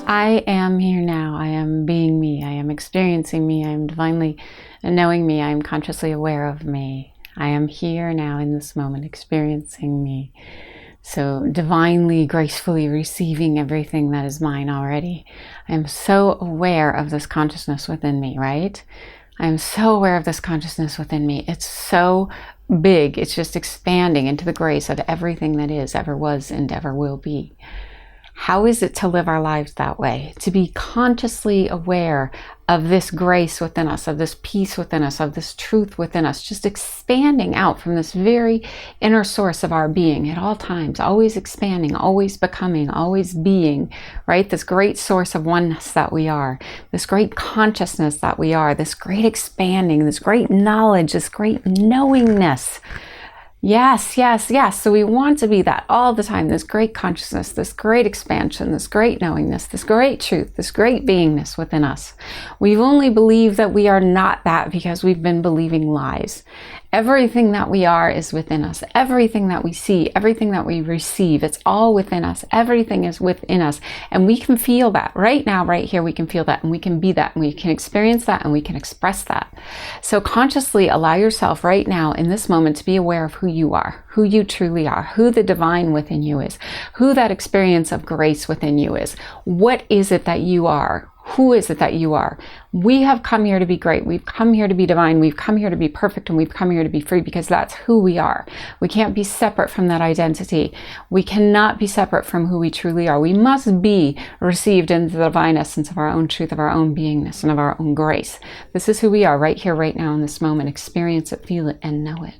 I am here now. I am being me. I am experiencing me. I am divinely knowing me. I am consciously aware of me. I am here now in this moment experiencing me. So divinely, gracefully receiving everything that is mine already. I am so aware of this consciousness within me, right? I am so aware of this consciousness within me. It's so big. It's just expanding into the grace of everything that is, ever was, and ever will be. How is it to live our lives that way? To be consciously aware of this grace within us, of this peace within us, of this truth within us, just expanding out from this very inner source of our being at all times, always expanding, always becoming, always being, right? This great source of oneness that we are, this great consciousness that we are, this great expanding, this great knowledge, this great knowingness. Yes, yes, yes. So we want to be that all the time, this great consciousness, this great expansion, this great knowingness, this great truth, this great beingness within us. We've only believed that we are not that because we've been believing lies. Everything that we are is within us. Everything that we see, everything that we receive, it's all within us. Everything is within us. And we can feel that right now, right here, we can feel that and we can be that and we can experience that and we can express that. So consciously allow yourself right now in this moment to be aware of who you are, who you truly are, who the divine within you is, who that experience of grace within you is. What is it that you are? Who is it that you are? We have come here to be great. We've come here to be divine. We've come here to be perfect, and we've come here to be free because that's who we are. We can't be separate from that identity. We cannot be separate from who we truly are. We must be received into the divine essence of our own truth, of our own beingness, and of our own grace. This is who we are right here, right now, in this moment. Experience it, feel it, and know it.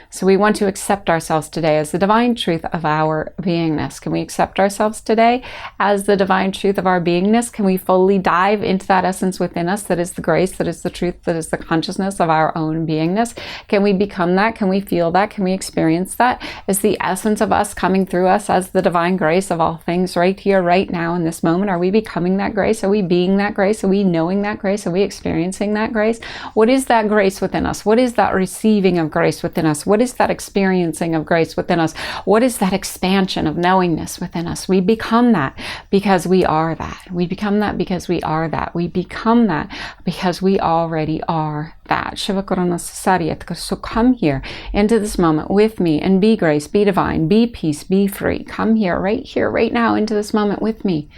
So we want to accept ourselves today as the divine truth of our beingness. Can we accept ourselves today as the divine truth of our beingness? Can we fully dive into that essence within us that is the grace, that is the truth, that is the consciousness of our own beingness? Can we become that? Can we feel that? Can we experience that? Is the essence of us coming through us as the divine grace of all things right here, right now in this moment? Are we becoming that grace? Are we being that grace? Are we knowing that grace? Are we experiencing that grace? What is that grace within us? What is that receiving of grace within us? What is that experiencing of grace within us? What is that expansion of knowingness within us? We become that because we are that. We become that because we are that. We become that because we already are that. So come here into this moment with me and be grace, be divine, be peace, be free. Come here, right now into this moment with me.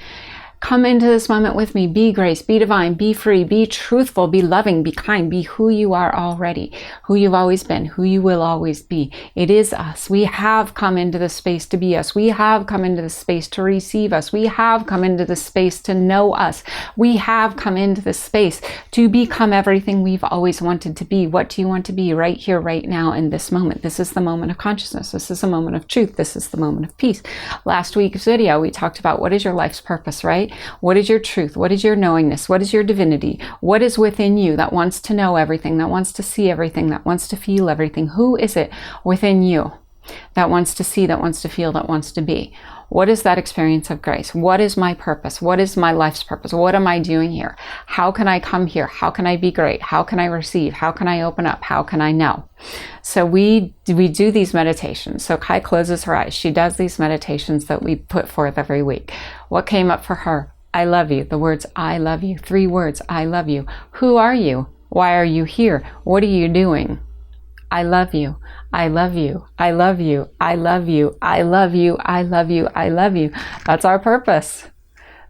Come into this moment with me. Be grace, be divine, be free, be truthful, be loving, be kind, be who you are already, who you've always been, who you will always be. It is us. We have come into this space to be us. We have come into this space to receive us. We have come into this space to know us. We have come into this space to become everything we've always wanted to be. What do you want to be right here, right now, in this moment? This is the moment of consciousness. This is a moment of truth. This is the moment of peace. Last week's video, we talked about what is your life's purpose, right? What is your truth? What is your knowingness? What is your divinity? What is within you that wants to know everything, that wants to see everything, that wants to feel everything? Who is it within you that wants to see, that wants to feel, that wants to be? What is that experience of grace? What is my purpose? What is my life's purpose? What am I doing here? How can I come here? How can I be great? How can I receive? How can I open up? How can I know? So we do these meditations. So Kai closes her eyes. She does these meditations that we put forth every week. What came up for her? I love you. The words, I love you. 3 words, I love you. Who are you? Why are you here? What are you doing? I love you. I love you. I love you. I love you. I love you. I love you. I love you. That's our purpose.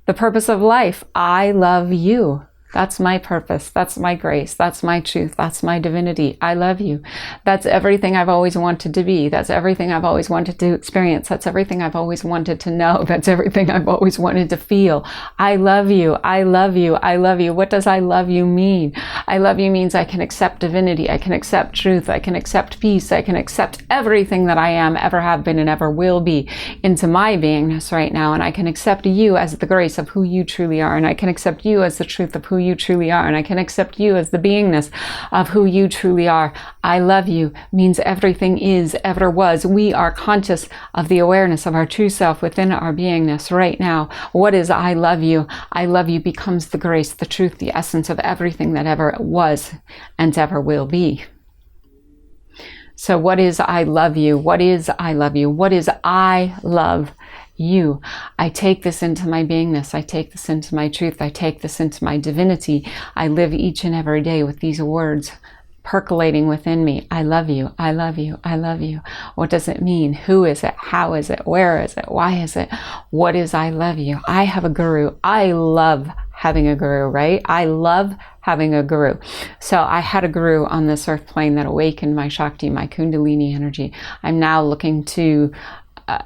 The purpose of life. I love you. That's my purpose. That's my grace. That's my truth. That's my divinity. I love you. That's everything I've always wanted to be. That's everything I've always wanted to experience. That's everything I've always wanted to know. That's everything I've always wanted to feel. I love you. I love you. I love you. What does I love you mean? I love you means I can accept divinity. I can accept truth. I can accept peace. I can accept everything that I am, ever have been, and ever will be into my beingness right now. And I can accept you as the grace of who you truly are. And I can accept you as the truth of who you truly are, and I can accept you as the beingness of who you truly are. I love you means everything is, ever was. We are conscious of the awareness of our true self within our beingness right now. What is I love you? I love you becomes the grace, the truth, the essence of everything that ever was and ever will be. So what is I love you? What is I love you? What is I love you? I take this into my beingness. I take this into my truth. I take this into my divinity. I live each and every day with these words percolating within me. I love you. I love you. I love you. What does it mean? Who is it? How is it? Where is it? Why is it? What is I love you? I have a guru. I love having a guru, right? I love having a guru. So I had a guru on this earth plane that awakened my Shakti, my Kundalini energy. I'm now looking to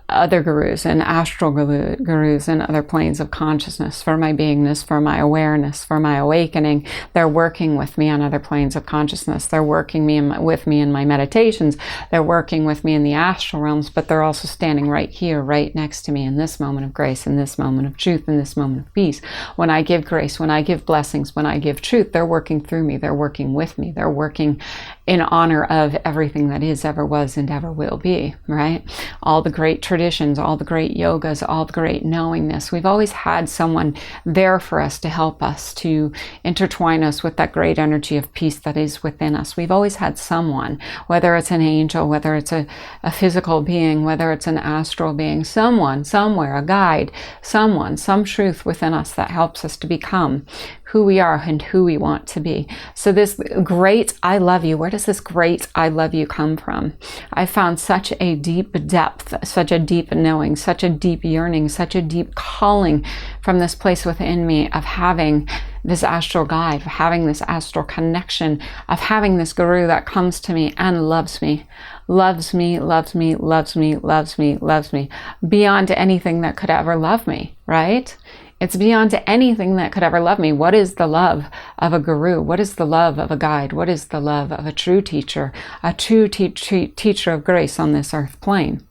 other gurus and astral gurus and other planes of consciousness for my beingness, for my awareness, for my awakening. They're working with me on other planes of consciousness. They're working with me in my meditations. They're working with me in the astral realms, but they're also standing right here, right next to me in this moment of grace, in this moment of truth, in this moment of peace. When I give grace, when I give blessings, when I give truth, they're working through me. They're working with me. They're working in honor of everything that is, ever was, and ever will be, right? All the great traditions, all the great yogas, all the great knowingness. We've always had someone there for us to help us, to intertwine us with that great energy of peace that is within us. We've always had someone, whether it's an angel, whether it's a physical being, whether it's an astral being, someone, somewhere, a guide, someone, some truth within us that helps us to become who we are and who we want to be. So this great I love you, where does this great I love you come from? I found such a deep depth, such a deep knowing, such a deep yearning, such a deep calling from this place within me of having this astral guide, of having this astral connection, of having this guru that comes to me and loves me, loves me, loves me, loves me, loves me, loves me, beyond anything that could ever love me, right? It's beyond anything that could ever love me. What is the love of a guru? What is the love of a guide? What is the love of a true teacher, a true teacher of grace on this earth plane?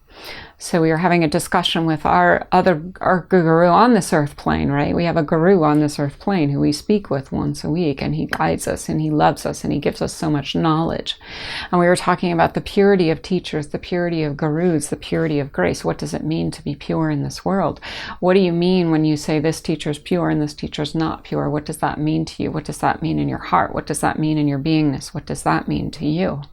So we are having a discussion with our guru on this earth plane, right? We have a guru on this earth plane who we speak with once a week, and he guides us and he loves us and he gives us so much knowledge. And we were talking about the purity of teachers, the purity of gurus, the purity of grace. What does it mean to be pure in this world? What do you mean when you say this teacher's pure and this teacher's not pure? What does that mean to you? What does that mean in your heart? What does that mean in your beingness? What does that mean to you?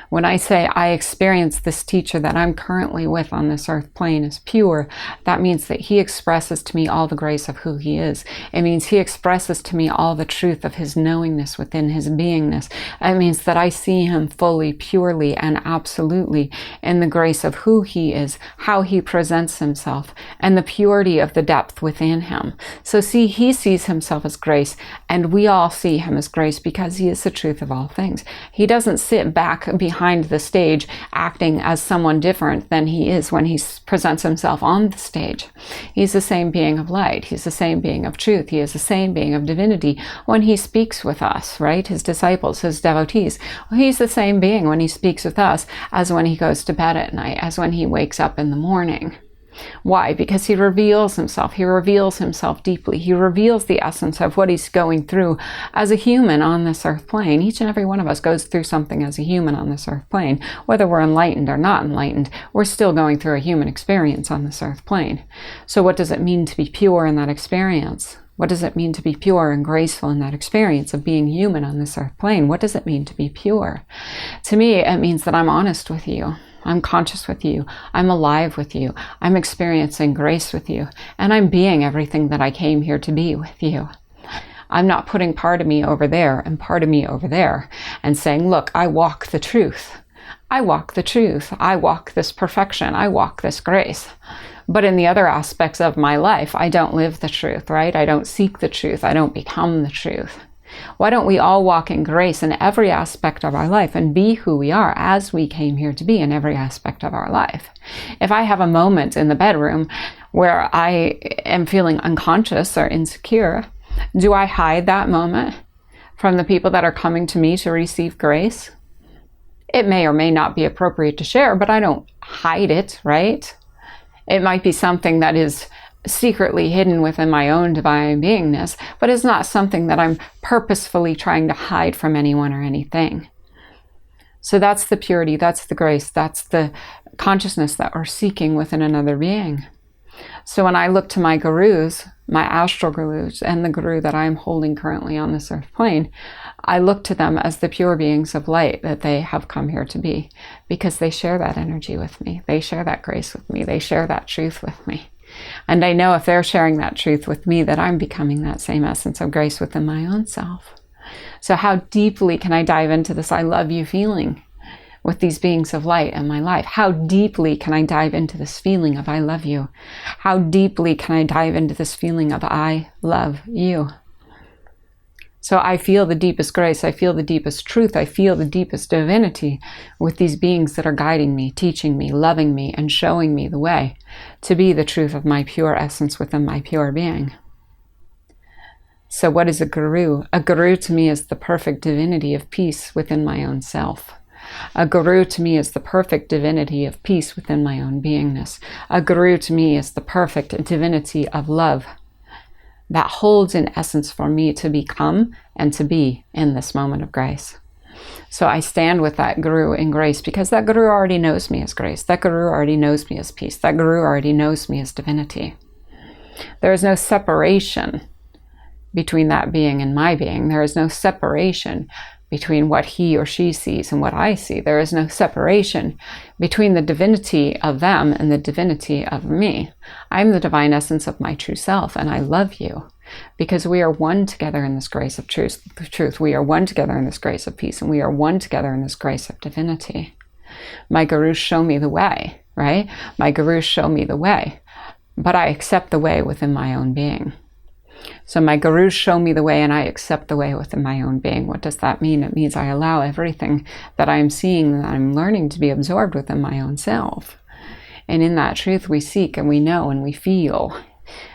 When I say I experience this teacher that I'm currently with on this earth plane as pure, that means that he expresses to me all the grace of who he is. It means he expresses to me all the truth of his knowingness within his beingness. It means that I see him fully, purely, and absolutely in the grace of who he is, how he presents himself, and the purity of the depth within him. So see, he sees himself as grace, and we all see him as grace because he is the truth of all things. He doesn't sit back behind the stage acting as someone different than he is when he presents himself on the stage. He's the same being of light. He's the same being of truth. He is the same being of divinity when he speaks with us, right? His disciples, his devotees. Well, he's the same being when he speaks with us as when he goes to bed at night, as when he wakes up in the morning. Why? Because he reveals himself. He reveals himself deeply. He reveals the essence of what he's going through as a human on this earth plane. Each and every one of us goes through something as a human on this earth plane. Whether we're enlightened or not enlightened, we're still going through a human experience on this earth plane. So what does it mean to be pure in that experience? What does it mean to be pure and graceful in that experience of being human on this earth plane? What does it mean to be pure? To me, it means that I'm honest with you. I'm conscious with you. I'm alive with you. I'm experiencing grace with you. And I'm being everything that I came here to be with you. I'm not putting part of me over there and part of me over there and saying, look, I walk the truth. I walk the truth. I walk this perfection. I walk this grace. But in the other aspects of my life, I don't live the truth, right? I don't seek the truth. I don't become the truth. Why don't we all walk in grace in every aspect of our life and be who we are as we came here to be in every aspect of our life? If I have a moment in the bedroom where I am feeling unconscious or insecure, do I hide that moment from the people that are coming to me to receive grace? It may or may not be appropriate to share, but I don't hide it, right? It might be something that is secretly hidden within my own divine beingness, but it's not something that I'm purposefully trying to hide from anyone or anything. So that's the purity, that's the grace, that's the consciousness that we're seeking within another being. So when I look to my gurus, my astral gurus, and the guru that I'm holding currently on this earth plane, I look to them as the pure beings of light that they have come here to be, because they share that energy with me. They share that grace with me. They share that truth with me. And I know if they're sharing that truth with me, that I'm becoming that same essence of grace within my own self. So how deeply can I dive into this I love you feeling with these beings of light in my life? How deeply can I dive into this feeling of I love you? How deeply can I dive into this feeling of I love you? So I feel the deepest grace, I feel the deepest truth, I feel the deepest divinity with these beings that are guiding me, teaching me, loving me, and showing me the way to be the truth of my pure essence within my pure being. So what is a guru? A guru to me is the perfect divinity of peace within my own self. A guru to me is the perfect divinity of peace within my own beingness. A guru to me is the perfect divinity of love that holds in essence for me to become and to be in this moment of grace. So I stand with that guru in grace, because that guru already knows me as grace. That guru already knows me as peace. That guru already knows me as divinity. There is no separation between that being and my being. There is no separation between what he or she sees and what I see. There is no separation between the divinity of them and the divinity of me. I'm the divine essence of my true self, and I love you because we are one together in this grace of truth. We are one together in this grace of peace, and we are one together in this grace of divinity. My gurus show me the way, right? My gurus show me the way, but I accept the way within my own being. So my gurus show me the way, and I accept the way within my own being. What does that mean? It means I allow everything that I'm seeing, that I'm learning, to be absorbed within my own self. And in that truth, we seek and we know and we feel.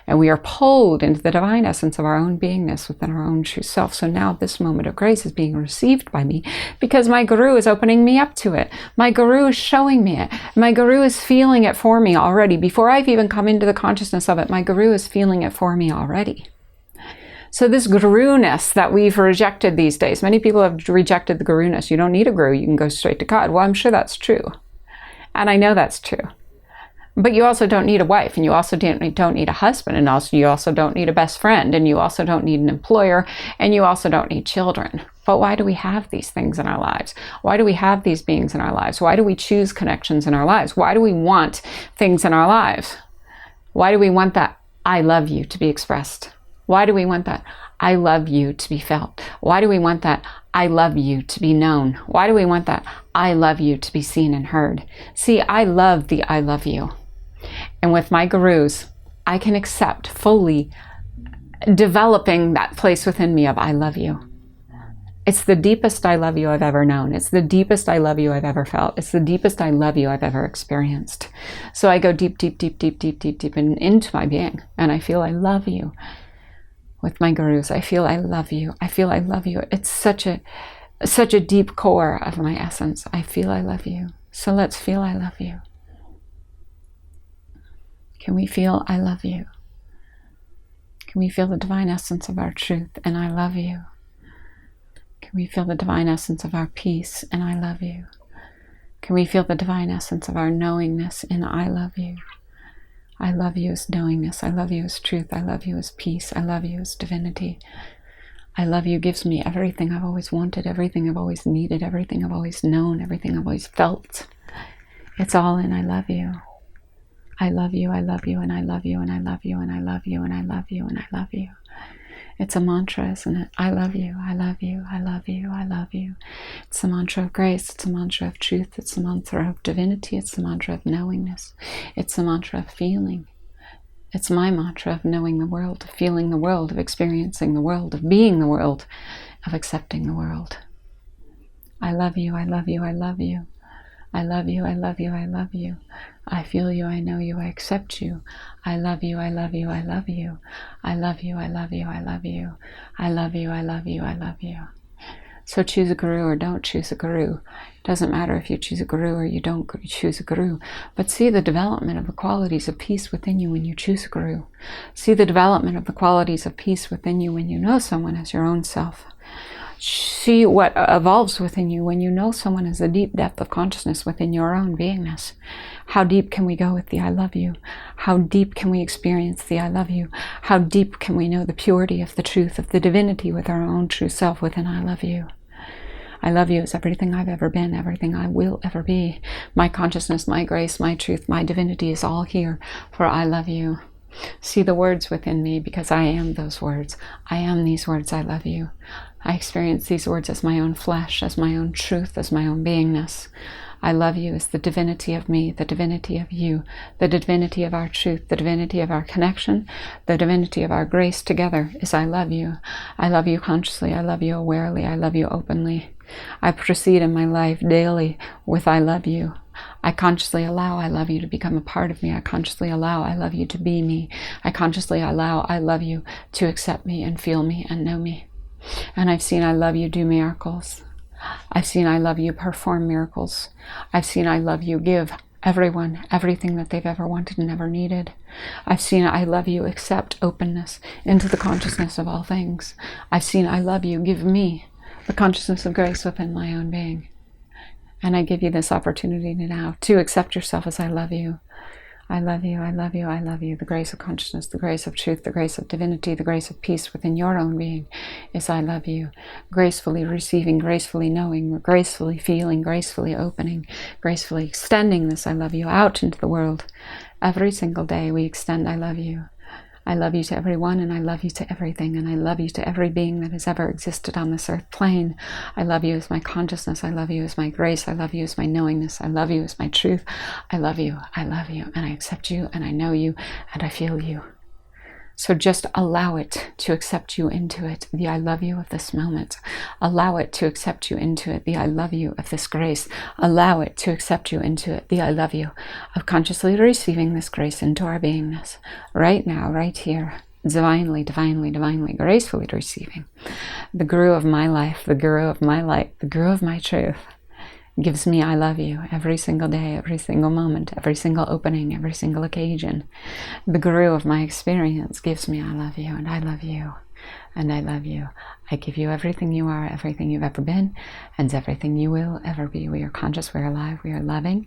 And we are pulled into the divine essence of our own beingness within our own true self. So now this moment of grace is being received by me because my guru is opening me up to it. My guru is showing me it. My guru is feeling it for me already. Before I've even come into the consciousness of it, my guru is feeling it for me already. So this guru-ness that we've rejected these days, many people have rejected the guru-ness. You don't need a guru, you can go straight to God. Well, I'm sure that's true. And I know that's true. But you also don't need a wife, and you also don't need a husband, and also you also don't need a best friend, and you also don't need an employer, and you also don't need children. But why do we have these things in our lives? Why do we have these beings in our lives? Why do we choose connections in our lives? Why do we want things in our lives? Why do we want that I love you to be expressed? Why do we want that I love you to be felt? Why do we want that I love you to be known? Why do we want that I love you to be seen and heard? See, I love the I love you. And with my gurus, I can accept fully developing that place within me of I love you. It's the deepest I love you I've ever known. It's the deepest I love you I've ever felt. It's the deepest I love you I've ever experienced. So I go deep, deep, deep, deep, deep, deep, deep into my being, and I feel I love you. With my gurus, I feel I love you. I feel I love you. It's such a deep core of my essence. I feel I love you. So let's feel I love you. Can we feel I love you? Can we feel the divine essence of our truth and I love you? Can we feel the divine essence of our peace and I love you? Can we feel the divine essence of our knowingness and I love you? I love you as knowingness. I love you as truth. I love you as peace. I love you as divinity. I love you gives me everything I've always wanted, everything I've always needed, everything I've always known, everything I've always felt. It's all in I love you. I love you, I love you, and I love you, and I love you, and I love you, and I love you, and I love you. It's a mantra, isn't it? I love you, I love you, I love you, I love you. It's a mantra of grace, it's a mantra of truth, it's a mantra of divinity, it's a mantra of knowingness, it's a mantra of feeling. It's my mantra of knowing the world, of feeling the world, of experiencing the world, of being the world, of accepting the world. I love you, I love you, I love you. I love you, I love you, I love you. I feel you, I know you, I accept you. I love you, I love you, I love you. I love you, I love you, I love you. I love you, I love you, I love you. So choose a guru or don't choose a guru. It doesn't matter if you choose a guru or you don't choose a guru. But see the development of the qualities of peace within you when you choose a guru. See the development of the qualities of peace within you when you know someone as your own self. See what evolves within you when you know someone has a deep depth of consciousness within your own beingness. How deep can we go with the I love you? How deep can we experience the I love you? How deep can we know the purity of the truth of the divinity with our own true self within I love you? I love you is everything I've ever been, everything I will ever be. My consciousness, my grace, my truth, my divinity is all here for I love you. See the words within me, because I am those words. I am these words, I love you. I experience these words as my own flesh, as my own truth, as my own beingness. I love you is the divinity of me, the divinity of you, the divinity of our truth, the divinity of our connection, the divinity of our grace together is I love you. I love you consciously, I love you awarely, I love you openly. I proceed in my life daily with I love you. I consciously allow I love you to become a part of me. I consciously allow I love you to be me. I consciously allow I love you to accept me and feel me and know me. And I've seen I love you do miracles. I've seen I love you perform miracles. I've seen I love you give everyone everything that they've ever wanted and ever needed. I've seen I love you accept openness into the consciousness of all things. I've seen I love you give me the consciousness of grace within my own being. And I give you this opportunity now to accept yourself as I love you. I love you, I love you, I love you. The grace of consciousness, the grace of truth, the grace of divinity, the grace of peace within your own being is I love you. Gracefully receiving, gracefully knowing, gracefully feeling, gracefully opening, gracefully extending this I love you out into the world. Every single day we extend I love you. I love you to everyone, and I love you to everything, and I love you to every being that has ever existed on this earth plane. I love you as my consciousness. I love you as my grace. I love you as my knowingness. I love you as my truth. I love you, and I accept you, and I know you, and I feel you. So just allow it to accept you into it, the I love you of this moment. Allow it to accept you into it, the I love you of this grace. Allow it to accept you into it, the I love you of consciously receiving this grace into our beingness. Right now, right here, divinely, divinely, divinely, gracefully receiving. The guru of my life, the guru of my light, the guru of my truth gives me I love you every single day, every single moment, every single opening, every single occasion. The guru of my experience gives me I love you, and I love you, and I love you. I give you everything you are, everything you've ever been, and everything you will ever be. We are conscious, we are alive, we are loving,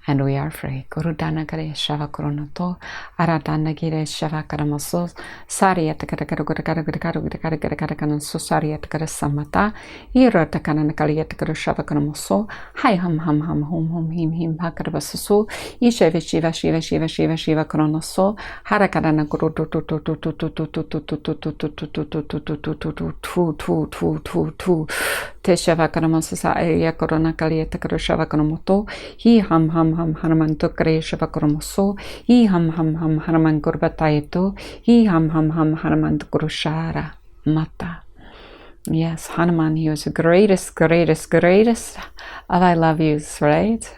and we are free. Guru Dana Gare Shava Koronato, Aradana Gire Shava Karamasos, Sariat Karakarakarakarakarakarakarakarakarakaranso, Sariat Karasamata, Ira Takanakaliat Karashava Karamaso, Hi Hum Hum Hum Hum Hum Him Him Hakarabasaso, Ishev Shiva Shiva Shiva Shiva Shiva Koronaso, Harakarana Guru tu te shava karamaso sa aya korona kalieta karo shava karamoto hi ham haraman to kare shava karamoso hi ham haraman kurbatayeto hi ham haraman to kurushara mata. Yes, Hanuman, he was the greatest of I love yous, right?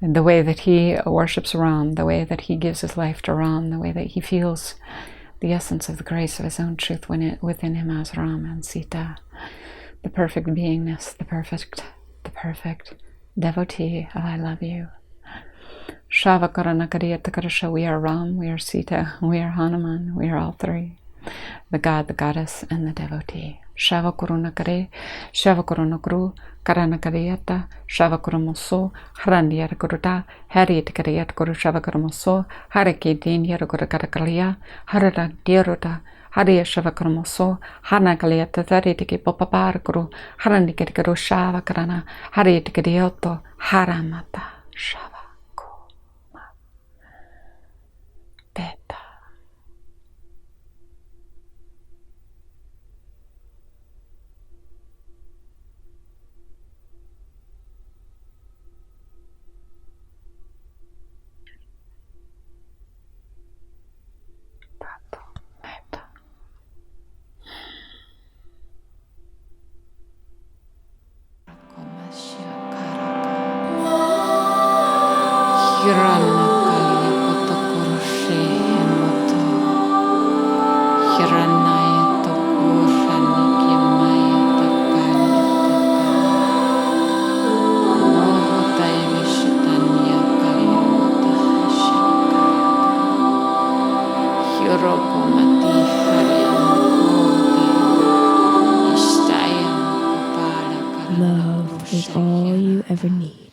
And the way that he worships Ram, the way that he gives his life to Ram, the way that he feels the essence of the grace of his own truth within him as Ram and Sita, the perfect beingness, the perfect devotee of I love you. Shava Karana Kariyata Karasha, we are Ram, we are Sita, we are Hanuman, we are all three. The God, the goddess, and the devotee. Shava Kuruna Kare, Shava Kuruna Kuru, Karana Kariyata, Shava Kurumoso, Harandiyat Kuruta, Harriet Kariyat Kuru Shava Kurumoso, Haraki Dindyat Kurakarakalya, Harada Dirota, Hariya Shava Kurumoso, Hana Kaliyata Taritiki Popapar Kuru, Harandikari Shava Karana, Harriet Karioto, Haramata, Shava Kuma, Beta. is all you ever need.